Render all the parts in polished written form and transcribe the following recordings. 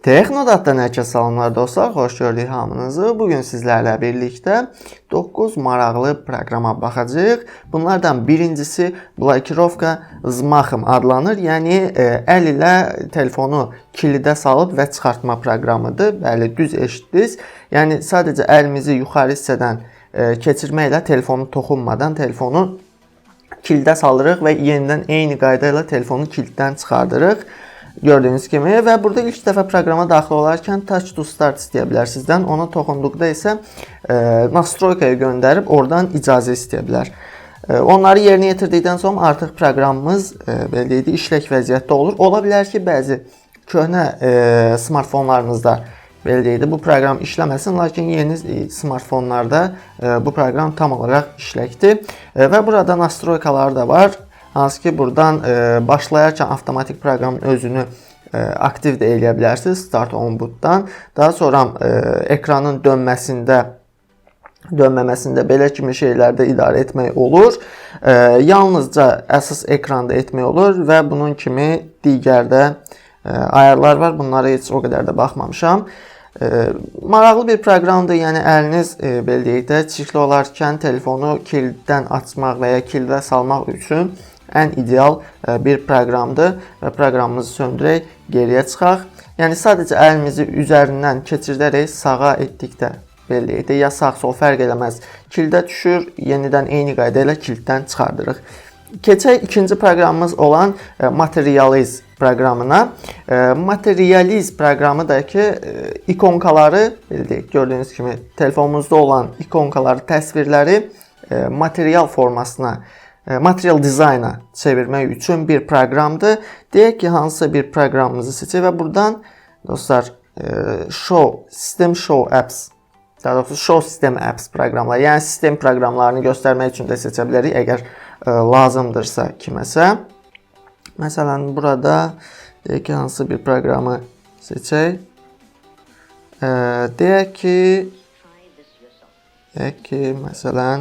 Texnodatdan hər kəsə salamlar dostlar, xoş gördük hamınızı. Bugün sizlərlə birlikdə 9 maraqlı proqrama baxacağıq. Bunlardan birincisi blokirovka zmahım adlanır. Yəni əl ilə telefonu kilidə salıb və çıxartma proqramıdır. Bəli, düz eşitdiniz. Yəni sadəcə əlimizi yuxarı hissədən keçirməklə telefonu toxunmadan telefonu kilidə salırıq və yenidən eyni qayda ilə telefonu kiliddən çıxardırıq. Gördüyünüz kimi və burada ilk dəfə proqrama daxil olarkən touch to start istəyə bilər sizdən. Ona toxunduqda isə nastroykaya göndərib oradan icazə istəyə bilər. Onları yerinə yetirdikdən sonra artıq proqramımız belə deyək, işlək vəziyyətdə olur. Ola bilər ki, bəzi köhnə smartfonlarınızda belə deyək, bu proqram işləməsin, lakin yeni smartfonlarda bu proqram tam olaraq işləkdir. Və burada nastroykalar da var. Hansı ki, buradan başlayarkən avtomatik proqramın özünü aktiv də eləyə bilərsiniz Start on bootdan. Daha sonra ekranın dönməməsində belə kimi şeylərdə idarə etmək olur. Yalnızca əsas ekranda etmək olur və bunun kimi digər də ayarlar var. Bunlara heç o qədər də baxmamışam. Maraqlı bir proqramdır. Yəni əliniz belə deyək də çirkli olarkən telefonu kiliddən açmaq və ya kilidə salmaq üçün ən ideal bir proqramdır və proqramımızı söndürək, geriyə çıxaq. Yəni sadəcə əlimizi üzərindən keçirdərək sağa etdikdə belə deyək də ya sağ-sol fərq eləməz. Kilidə düşür, yenidən eyni qayda ilə kiliddən çıxardırıq. Keçək ikinci proqramımız olan Materialize proqramına. Materialize proqramı da ki, ikonkaları, belə deyək, gördüyünüz kimi telefonumuzda olan ikonkaları, təsvirləri material formasına, material dizayna çevirmək üçün bir proqramdır. Deyək ki, hansısa bir proqramımızı seçək və buradan dostlar System Show Apps, daha doğrusu Show System Apps proqramları, yəni sistem proqramlarını göstərmək üçün də seçə bilərik, əgər lazımdırsa kiməsə. Məsələn, burada deyək ki, hansısa bir proqramı seçək. Deyək ki, məsələn,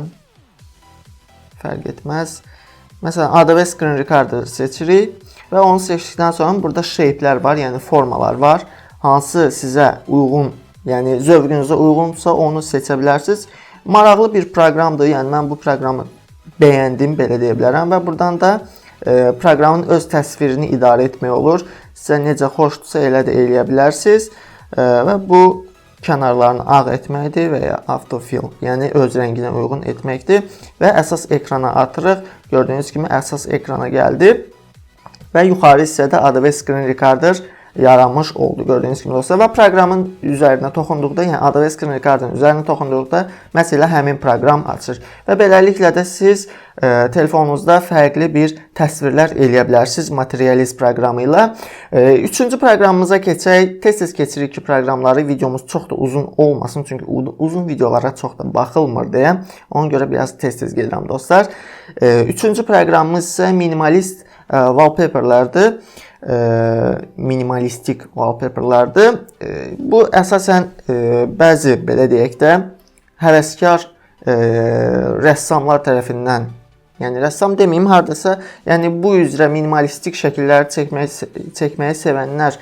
fərq etməz. Məsələn, Adobe Screen Recorder seçirik və onu seçdikdən sonra burada shape'lər var, yəni formalar var. Hansı sizə uyğun, yəni zövqünüzə uyğunsa onu seçə bilərsiniz. Maraqlı bir proqramdır, yəni mən bu proqramı bəyəndim, belə deyə bilərəm və buradan da proqramın öz təsvirini idarə etmək olur. Sizə necə xoşdursa elə də eləyə bilərsiniz və bu kənarlarını ağ etməkdir və ya autofill, yəni öz rənginə uyğun etməkdir və əsas ekrana atırıq. Gördüyünüz kimi əsas ekrana gəldi və yuxarı hissədə Adobe Screen Recorder yaranmış oldu, gördüyünüz kimi dostlar. Və proqramın üzərinə toxunduqda, yəni Adobe Screen Recorder'ın üzərinə toxunduqda məsələ həmin proqram açır və beləliklə də siz telefonunuzda fərqli bir təsvirlər eləyə bilərsiniz Materialize proqramı ilə. Üçüncü proqramımıza keçək. Tez-tez keçirik ki, proqramları videomuz çox da uzun olmasın, çünki uzun videolara çox da baxılmır deyə. Ona görə biraz tez-tez gedirəm dostlar. Üçüncü proqramımız isə minimalist wallpaperlərdir. Minimalistik wallpaperlardır. Bu əsasən bəzi belə deyək də həvəskar rəssamlar tərəfindən, yəni rəssam deməyim, hardasa, yəni bu üzrə minimalistik şəkillər çəkməyi sevənlər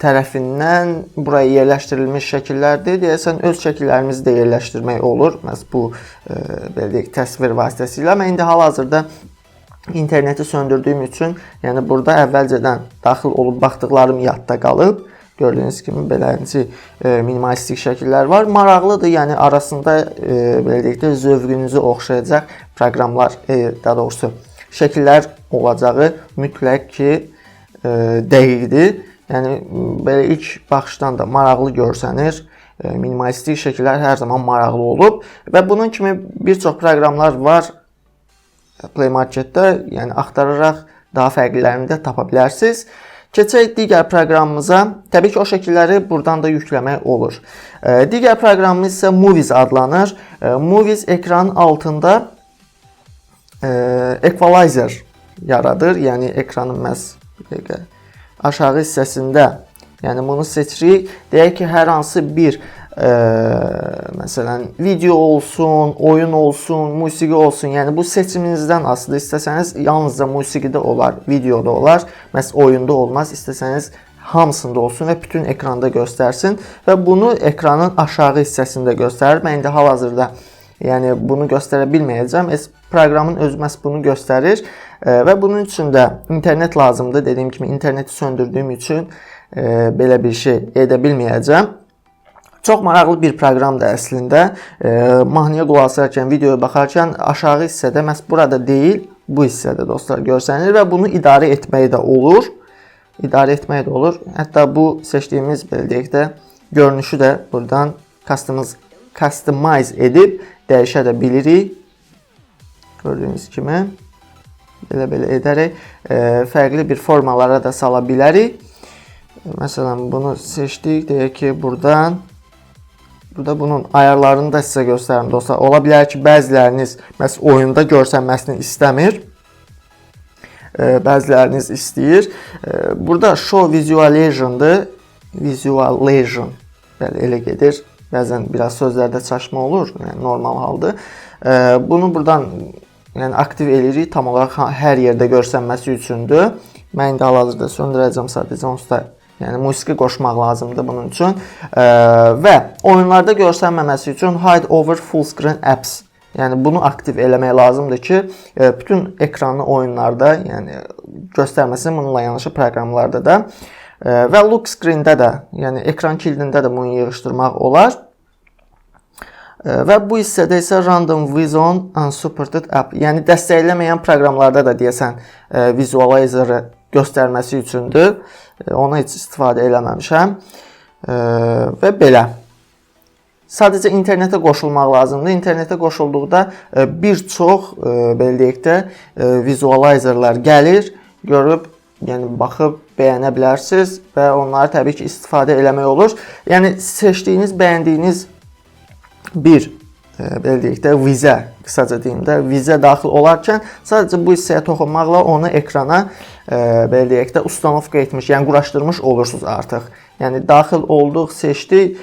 tərəfindən buraya yerləşdirilmiş şəkillərdir. Deyəsən öz şəkillərimizi də yerləşdirmək olur. Məhz bu belə deyək təsvir vasitəsilə. Mən indi hal-hazırda interneti söndürdüyüm üçün, yəni burada əvvəlcədən daxil olub baxdıqlarım yadda qalıb. Gördüyünüz kimi beləncə minimalistik şəkillər var. Maraqlıdır, yəni arasında belə deyək də zövqünüzü oxşayacaq proqramlar, daha doğrusu şəkillər olacağı mütləq ki dəqiqdir. Yəni belə ilk baxışdan da maraqlı görsənir. Minimalistik şəkillər hər zaman maraqlı olub və bunun kimi bir çox proqramlar var Play Marketdə, yəni axtararaq daha fərqlilərini də tapa bilərsiniz. Keçək digər proqramımıza. Təbii ki, o şəkilləri buradan da yükləmək olur. Digər proqramımız isə Movies adlanır. Movies ekranın altında equalizer yaradır. Yəni ekranın məhz aşağı hissəsində, yəni bunu seçirik. Deyək ki, hər hansı bir məsələn video olsun, oyun olsun, musiqi olsun. Yəni bu seçiminizdən asılıdır. İstəsəniz yalnızca musiqidə olar, videoda olar. Məsələn oyunda olmaz. İstəsəniz hamısında olsun və bütün ekranda göstərsin və bunu ekranın aşağı hissəsində göstərir. Mən indi hal-hazırda yəni bunu göstərə bilməyəcəm. Proqramın özü məhz bunu göstərir və bunun üçün də internet lazımdır. Dediyim kimi interneti söndürdüyüm üçün belə bir şey edə bilməyəcəm. Çox maraqlı bir proqramdır əslində. Mahnıya qulaq asarkən, videoya baxarkən aşağı hissədə məhz burada deyil, bu hissədə dostlar görsənir və bunu idarə etmək də olur. İdarə etmək də olur. Hətta bu seçdiyimiz belə deyək də görünüşü də buradan customize edib dəyişə də bilirik. Gördüyünüz kimi belə edərək fərqli bir formalara da sala bilərik. Məsələn, bunu seçdik. Deyək ki, burada bunun ayarlarını da sizə göstərim dostlar. Ola bilər ki, bəziləriniz məhz oyunda görsənməsini istəmir. Bəziləriniz istəyir. Burada show visualization-dır. Visualization. Bəli, elə gedir. Bəzən biraz sözlərdə çaşma olur. Yəni, normal haldır. Bunu buradan aktiv edirik. Tam olaraq hər yerdə görsənməsi üçündür. Mən indi hal-hazırda söndürəcəm sadəcə onsuz da. Yəni musiqi qoşmaq lazımdır bunun üçün. Və oyunlarda görsənməməsi üçün hide over full screen apps. Yəni bunu aktiv eləmək lazımdır ki, bütün ekranlı oyunlarda, yəni göstərməsin bununla yanaşı proqramlarda da və lock screen-də də, yəni ekran kilidində də bunu yığışdırmaq olar. Və bu hissədə isə random vision unsupported app, yəni dəstəklənməyən proqramlarda da deyəsən visualizer-ı göstərməsi üçündür. Ona heç istifadə eləməmişəm. Və belə. Sadəcə internetə qoşulmaq lazımdır. İnternetə qoşulduqda bir çox belə deyək də vizualizerlər gəlir, görüb, yəni baxıb bəyənə bilərsiniz və onları təbii ki istifadə eləmək olur. Yəni seçdiyiniz, bəyəndiyiniz bir belə deyək də vizə, qısaca deyim də, vizə daxil olarkən sadəcə bu hissəyə toxunmaqla onu ekrana belə deyək də ustanovka etmiş, yəni quraşdırmış olursunuz artıq. Yəni daxil olduq, seçdik,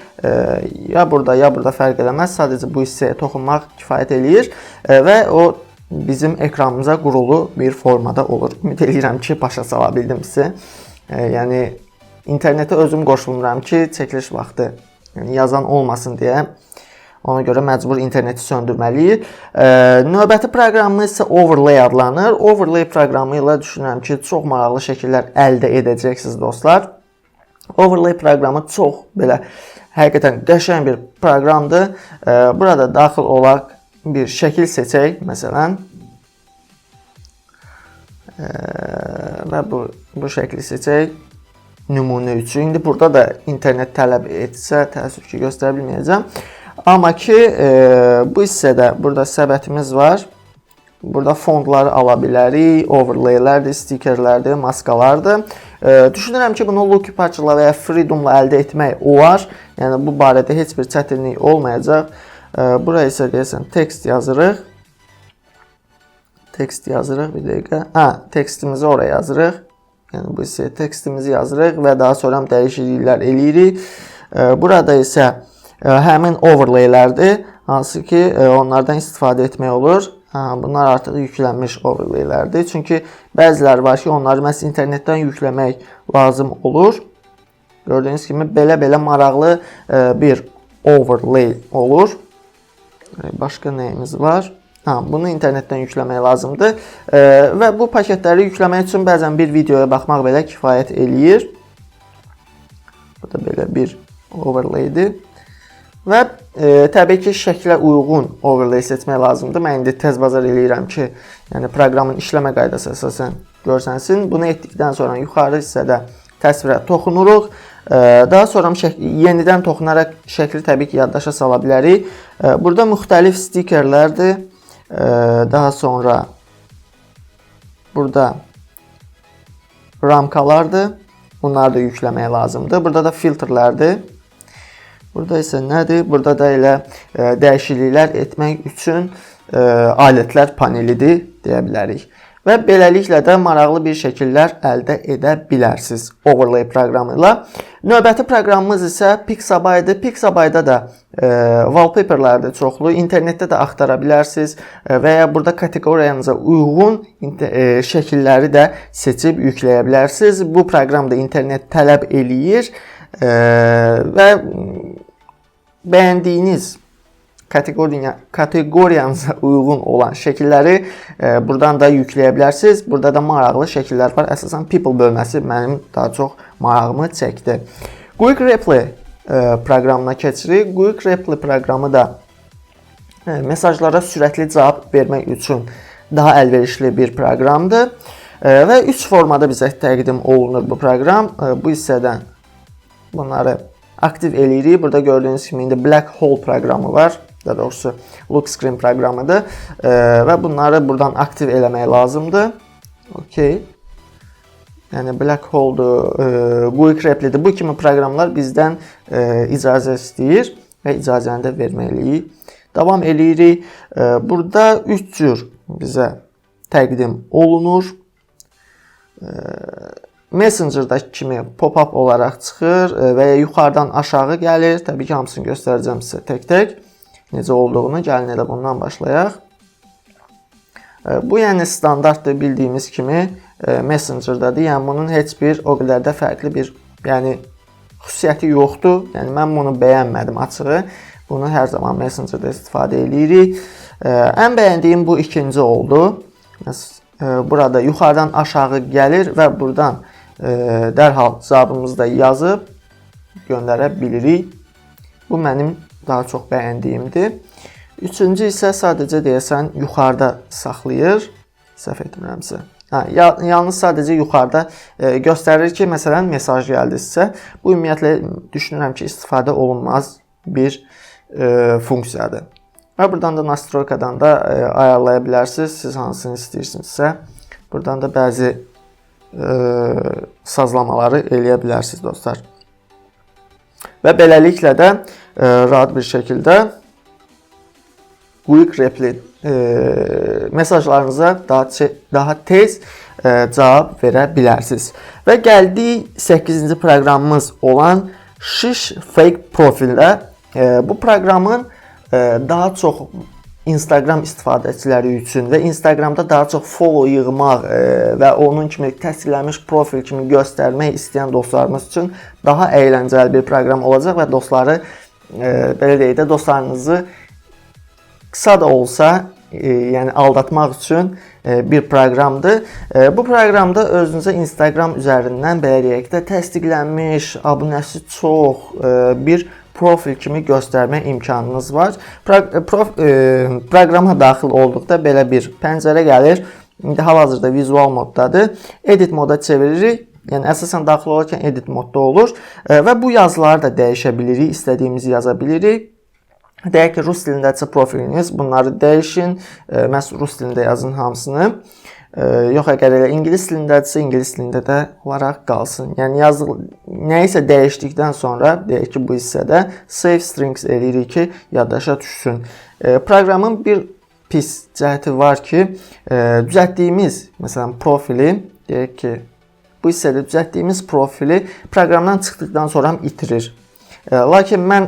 ya burada fərq eləməz, sadəcə bu hissəyə toxunmaq kifayət eləyir və o bizim ekranımıza qurulu bir formada olur. Ümid edirəm ki, başa sala bildim sizi. Yəni internetə özüm qoşulmuram ki, çəkiliş vaxtı yazan olmasın deyə. Ona görə məcbur interneti söndürməliyik. Növbəti proqramımız isə Overlay adlanır. Overlay proqramı ilə düşünürəm ki, çox maraqlı şəkillər əldə edəcəksiniz dostlar. Overlay proqramı çox belə həqiqətən qəşəng bir proqramdır. Burada daxil olaraq bir şəkil seçək, məsələn. Və bu şəkli seçək nümunə üçün. İndi burada da internet tələb etsə, təəssüf ki, göstərə bilməyəcəm. Amma ki, bu hissədə burada səbətimiz var. Burada fondları ala bilərik, overlaylərdir, stikerlərdir, maskalardır. Düşünürəm ki, bunu Lookpager-la və ya Freedom'la əldə etmək olar. Yəni, bu barədə heç bir çətinlik olmayacaq. Buraya isə deyəsən, tekst yazırıq. Tekst yazırıq, bir dəqiqə. Tekstimizi oraya yazırıq. Yəni, bu hissəyə tekstimizi yazırıq və daha sonra dəyişikliklər eləyirik. Burada isə həmin overlaylərdir, hansı ki, onlardan istifadə etmək olur. Bunlar artıq yüklənmiş overlaylərdir. Çünki bəziləri var ki, onları məhz internetdən yükləmək lazım olur. Gördüyünüz kimi, belə maraqlı bir overlay olur. Başqa nəyimiz var? Bunu internetdən yükləmək lazımdır. Və bu paketləri yükləmək üçün bəzən bir videoya baxmaq belə kifayət eləyir. Bu da belə bir overlaydir. Və təbii ki, şəklə uyğun overlay seçmək lazımdır. Mən indi tez bazar eləyirəm ki, yəni proqramın işləmə qaydası əsasən görsənsin. Bunu etdikdən sonra yuxarı hissədə təsvirə toxunuruq. Daha sonra yenidən toxunaraq şəkli təbii ki, yaddaşa sala bilərik. Burada müxtəlif stikerlərdir. Daha sonra burada ramkalardır. Bunları da yükləmək lazımdır. Burada da filtrlərdir. Burada isə nədir? Burada da elə dəyişikliklər etmək üçün alətlər panelidir deyə bilərik. Və beləliklə də maraqlı bir şəkillər əldə edə bilərsiniz overlay proqramı ilə. Növbəti proqramımız isə Pixabay-dır. Pixabay-da da wallpaperlər də çoxlu, internetdə də axtara bilərsiniz və ya burada kateqoriyanıza uyğun şəkilləri də seçib yükləyə bilərsiniz. Bu proqram da internet tələb eləyir və bəyəndiyiniz kateqoriyanıza uyğun olan şəkilləri buradan da yükləyə bilərsiniz. Burada da maraqlı şəkillər var. Əsasən people bölməsi mənim daha çox marağımı çəkdi. Quick Reply proqramına keçirik. Quick Reply proqramı da mesajlara sürətli cavab vermək üçün daha əlverişli bir proqramdır. Və 3 formada bizə təqdim olunur bu proqram. Bu hissədən bunları aktiv eləyirik. Burada gördüyünüz kimi indi Black Hole proqramı var. Daha doğrusu Look Screen proqramıdır. Və bunları buradan aktiv eləmək lazımdır. Okay. Yəni Black Hole-dur, Quick Reply-dir. Bu kimi proqramlar bizdən icazə istəyir və icazəni də verməliyik. Davam eləyirik. Burada 3 cür bizə təqdim olunur. Messenger'dakı kimi pop-up olaraq çıxır və ya yuxarıdan aşağı gəlir. Təbii ki, hamısını göstərəcəm sizə tək-tək. Necə olduğunu, gəlin elə bundan başlayaq. Bu yəni standartdır, bildiyimiz kimi Messenger'dadır. Yəni bunun heç bir o qədər də fərqli bir xüsusiyyəti yoxdur. Yəni mən bunu bəyənmədim açığı. Bunu hər zaman Messenger'da istifadə edirik. Ən bəyəndiyim bu ikinci oldu. Burada yuxarıdan aşağı gəlir və buradan dərhal cavabımızı da yazıb göndərə bilirik. Bu mənim daha çox bəyəndiyimdir. Üçüncü isə sadəcə deyəsən yuxarıda saxlayır. Səhv etmirəmsə. Yalnız sadəcə yuxarıda göstərir ki, məsələn, mesaj gəldi sizə. Bu ümumiyyətlə düşünürəm ki, istifadə olunmaz bir funksiyadır. Və buradan da nastroykadan da ayarlaya bilərsiniz. Siz hansını istəyirsinizsə. Buradan da bəzi sazlamaları eləyə bilərsiniz dostlar. Və beləliklə də rahat bir şəkildə Quick Reply mesajlarınıza daha tez cavab verə bilərsiniz. Və gəldik 8-ci proqramımız olan Shish Fake Profilə. Bu proqramın daha çox Instagram istifadəçiləri üçün və Instagramda daha çox follow yığmaq və onun kimi təsdiqlənmiş profil kimi göstərmək istəyən dostlarımız üçün daha əyləncəli bir proqram olacaq və dostları, belə deyək də, dostlarınızı qısa da olsa, yəni aldatmaq üçün bir proqramdır. Bu proqramda özünüzə Instagram üzərindən, belə deyək də, təsdiqlənmiş, abunəsi çox bir profil kimi göstərmə imkanınız var. Proqrama daxil olduqda belə bir pəncərə gəlir. İndi hal-hazırda vizual moddadır. Edit moda çeviririk. Yəni əsasən daxil olarkən edit modda olur və bu yazıları da dəyişə bilirik, istədiyimizi yaza bilirik. Deyək ki, rus dilindədirsə profiliniz, bunları dəyişin, məhz rus dilində yazın hamısını. Yox, əgər elə ingilis dilindədirsə, ingilis dilində də olaraq qalsın. Yəni nəyisə dəyişdikdən sonra, deyək ki, bu hissədə save strings eləyirik ki, yaddaşa düşsün. Proqramın bir pis cəhəti var ki, düzəltdiyimiz, məsələn, profili, deyək ki, bu hissədə düzəltdiyimiz profili proqramdan çıxdıqdan sonra itirir. Lakin mən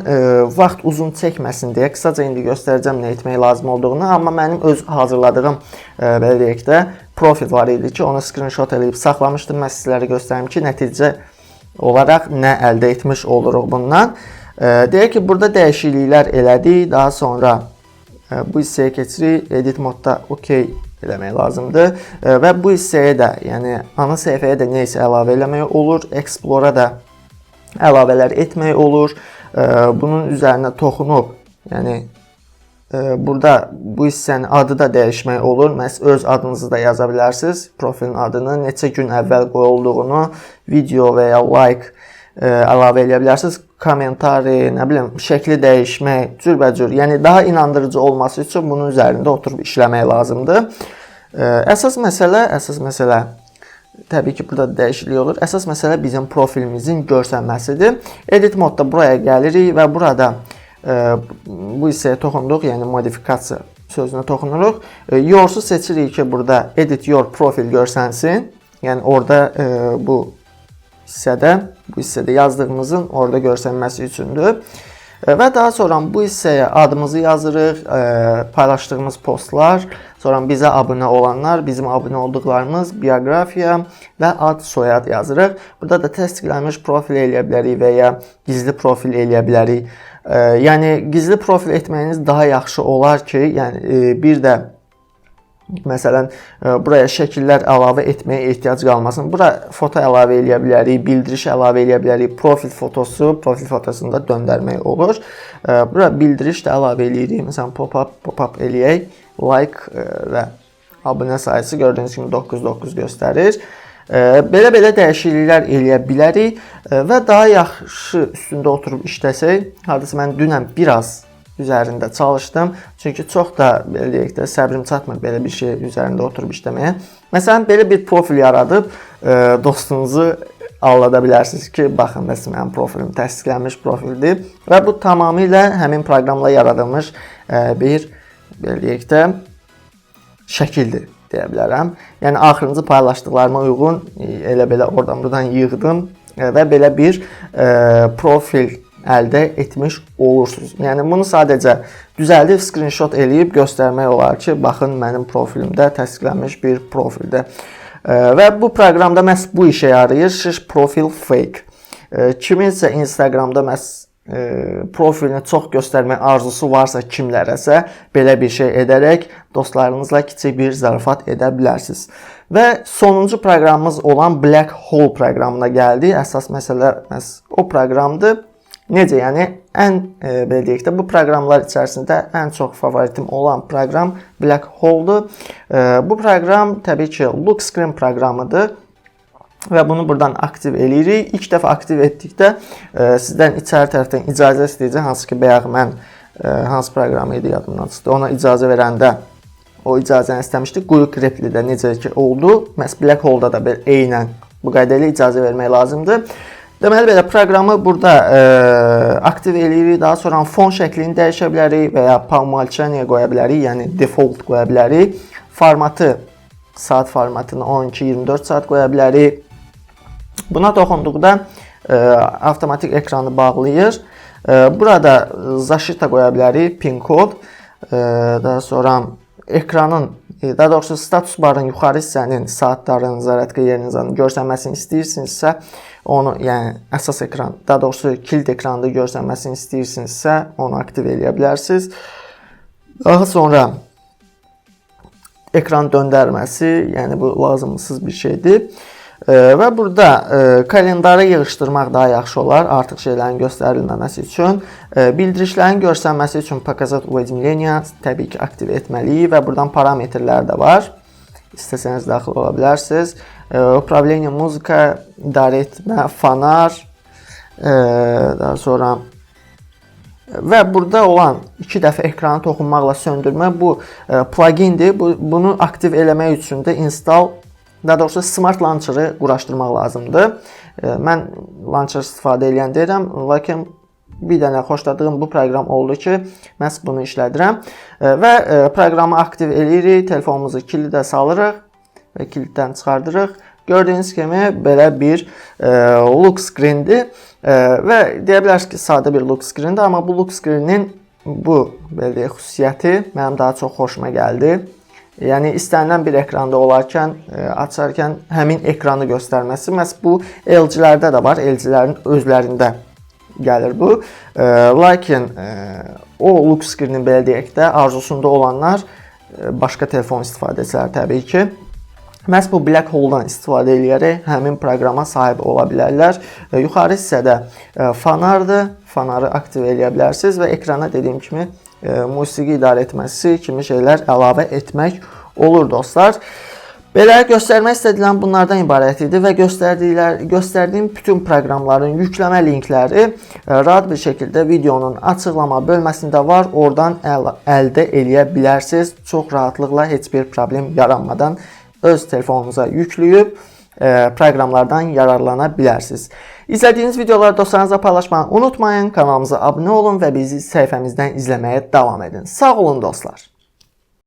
vaxt uzun çəkməsin deyə qısaca indi göstərəcəm nə etmək lazım olduğunu, amma mənim öz hazırladığım, belə deyək də, profil var idi ki, onu screenshot eləyib saxlamışdım. Mən sizlərə göstərim ki, nəticə olaraq nə əldə etmiş oluruq bundan. Deyək ki, burada dəyişikliklər elədik, daha sonra bu hissəyə keçirik, edit modda OK eləmək lazımdır və bu hissəyə də, yəni ana səhifəyə də neysə əlavə eləmək olur, Explore-a da əlavələr etmək olur. Bunun üzərinə toxunub, yəni burada bu hissənin adı da dəyişmək olur. Məhz öz adınızı da yaza bilərsiniz. Profilin adını, neçə gün əvvəl qoyulduğunu, video və ya like əlavə edə bilərsiniz. Kommentari, nə bilim, şəkli dəyişmək, cürbəcür. Yəni daha inandırıcı olması üçün bunun üzərində oturub işləmək lazımdır. Əsas məsələ təbii ki, burada dəyişiklik olur. Əsas məsələ bizim profilimizin görsənməsidir. Edit modda buraya gəlirik və burada bu hissəyə toxunduq, yəni modifikasiya sözünə toxunuruq. Your'su seçirik ki, burada edit your profil görsənsin. Yəni orada bu hissədə yazdığımızın orada görsənməsi üçündür. Və daha sonra bu hissəyə adımızı yazırıq, paylaşdığımız postlar, sonra bizə abunə olanlar, bizim abunə olduqlarımız, bioqrafiya və ad, soyad yazırıq. Burada da təsdiqlənmiş profil eləyə bilərik və ya gizli profil eləyə bilərik. Yəni gizli profil etməyiniz daha yaxşı olar ki, yəni bir də məsələn, buraya şəkillər əlavə etməyə ehtiyac qalmasın. Bura foto əlavə eləyə bilərik, bildiriş əlavə eləyə bilərik, profil fotosunu da döndərmək olur. Bura bildiriş də əlavə eləyirik. Məsələn, pop-up eləyək, like və abunə sayısı gördüyünüz kimi 9 göstərir. Belə dəyişikliklər eləyə bilərik və daha yaxşı üstündə oturub işləsək, hardasa mən dünən biraz üzərində çalışdım. Çünki çox da belə deyək də səbrim çatmır belə bir şey üzərində oturub işləməyə. Məsələn, belə bir profil yaradıb dostunuzu aldada bilərsiniz ki, baxın, mənim profilim təsdiqlənmiş profildir və bu tamamilə həmin proqramla yaradılmış bir belə deyək də şəkildir deyə bilərəm. Yəni axırıncı paylaşdıqlarıma uyğun elə belə oradan-buradan yığdım və belə bir profil əldə etmiş olursunuz. Yəni bunu sadəcə düzəldib screenshot eləyib göstərmək olar ki, baxın, mənim profilimdə təsdiqlənmiş bir profildir. Və bu proqramda məhz bu işə yarayır. Shish profil fake. Kiminsə Instagramda məhz profilini çox göstərmək arzusu varsa kimlərəsə belə bir şey edərək dostlarınızla kiçik bir zarafat edə bilərsiniz. Və sonuncu proqramımız olan Black Hole proqramına gəldi. Əsas məsələ məhz o proqramdır. Necə? Yəni ən belə deyək də bu proqramlar içərisində ən çox favoritim olan proqram Black Hole-dur. Bu proqram təbii ki lock screen proqramıdır və bunu buradan aktiv eləyirik. İlk dəfə aktiv etdikdə sizdən içəri tərəfdən icazə istəyəcək, hansı ki bayaq mən hansı proqramı idi yadımdan çıxdı. Ona icazə verəndə o icazəni istəmişdik. Quick Reply-də necə ki oldu. Məhz Black Hole-da da belə eynən bu qayda ilə icazə vermək lazımdır. Deməli, belə proqramı burada aktiv eləyirik, daha sonra fon şəklini dəyişə bilərik və ya по умолчанию qoya bilərik, yəni default qoya bilərik. Formatı, saat formatını 12-24 saat qoya bilərik. Buna toxunduqda avtomatik ekranı bağlayır. Burada zaşita qoya bilərik, pin kod. Daha sonra ekranın, daha doğrusu status barın yuxarı hissənin saatların, zaryatka yerinizin görsənməsini istəyirsinizsə, onu, yəni əsas ekran, daha doğrusu kilit ekranda görsənməsini istəyirsinizsə, onu aktiv eləyə bilərsiniz. Daha sonra ekran döndərməsi, yəni bu lazımsız bir şeydir. Və burada kalendarı yığışdırmaq daha yaxşı olar, artıq şeylərin göstərilməməsi üçün. Bildirişlərin görsənməsi üçün Pokazat уведомления təbii ki aktiv etməliyik və buradan parametrlər də var. İstəsəniz daxil ola bilərsiniz. Upravlение muzika, idarə etmə, fanar, daha sonra və burada olan 2 dəfə ekrana toxunmaqla söndürmə bu plugindir. Bunu aktiv eləmək üçün də install, daha doğrusu Smart Launcher-ı quraşdırmaq lazımdır. Mən Launcher istifadə edən deyirəm, lakin bir dənə xoşladığım bu proqram oldu ki, məhz bunu işlədirəm. Və proqramı aktiv eləyirik, telefonumuzu kilidə salırıq və kiliddən çıxardırıq. Gördüyünüz kimi belə bir lock screen-dir və deyə bilərsiniz ki, sadə bir lock screen-dir, amma bu lock screen-in bu belə deyək, xüsusiyyəti mənim daha çox xoşuma gəldi. Yəni istənilən bir ekranda olarkən, açarkən həmin ekranı göstərməsi. Məhz bu LG-lərdə də var, LG-lərin özlərində gəlir bu. Lakin o lock screen-in belə deyək də arzusunda olanlar başqa telefon istifadəçiləri təbii ki məhz bu Black Hole-dan istifadə edərək həmin proqrama sahib ola bilərlər. Yuxarı hissədə fanardır. Fanarı aktiv edə bilərsiniz və ekrana dediyim kimi musiqi idarə etməsi kimi şeylər əlavə etmək olur dostlar. Belə göstərmək istədilən bunlardan ibarət idi və göstərdiyim bütün proqramların yükləmə linkləri rahat bir şəkildə videonun açıqlama bölməsində var. Oradan əldə edə bilərsiniz. Çox rahatlıqla heç bir problem yaranmadan öz telefonunuza yükləyib proqramlardan yararlana bilərsiniz. İzlədiyiniz videoları dostlarınızla paylaşmayı unutmayın. Kanalımıza abunə olun və bizi səhifəmizdən izləməyə davam edin. Sağ olun dostlar.